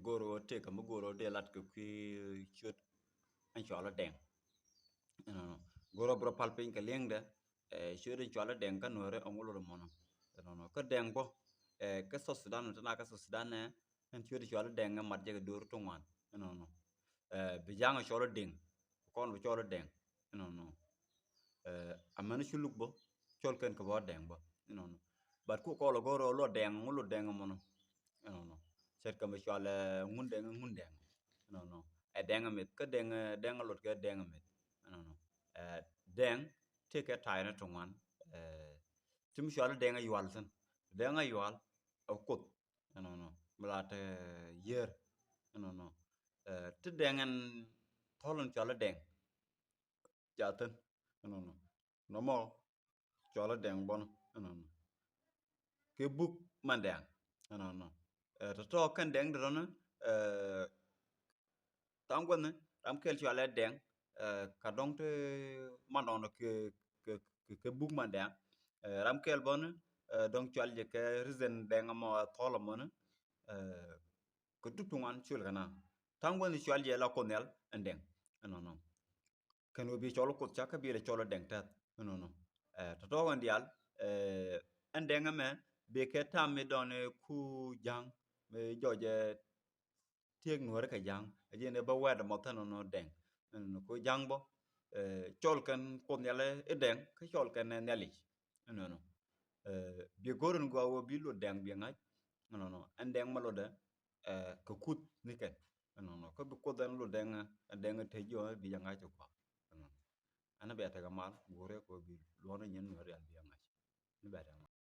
goro te kam goro de lat ke ki chut an chola deng no goro bro palpin ka lengda chut an chola deng kan nuer ongulo mono no ka deng bo ka so Sudan na ka so Sudan ne an chut chola deng mat je dur tungwan no bijanga chola deng kon bo chola deng no amana chuluk bo chol ken ko bo deng bo no bat ku ko lo goro lo deng mono no set kam chola ngundeng no e deng mit ka deng lot ka deng mit no deng te ka tai na tungwan tim chola deng yual san deng yual o kut no blate yer no te dengan tholon chola deng jatan no mo chola deng bon no ke buk mandang no to kan deng drona tangwan ram kel chola deng ka dong te mandon ke buk mandang ram kel bon dong chol je ke reason deng mo tholo mon ko tutungan chul kana tangwan chol je la konel ndeng no kan obi cholo ko chaka bi le cholo deng tat no to wan dial ndeng me be ke tam me don ku jang me joje tiek nuer ka jang ajene ba wada mo tan no deng no ko jang bo chol kan konele deng ka chol kan neli no bi goron go bi lo deng bi ngai no ndeng malo de ka kut niken no ko bi ko dan lo deng te jo bi ngai to ko ana be ta gamal gore ko bi lo na nyen no real bi ngai ni be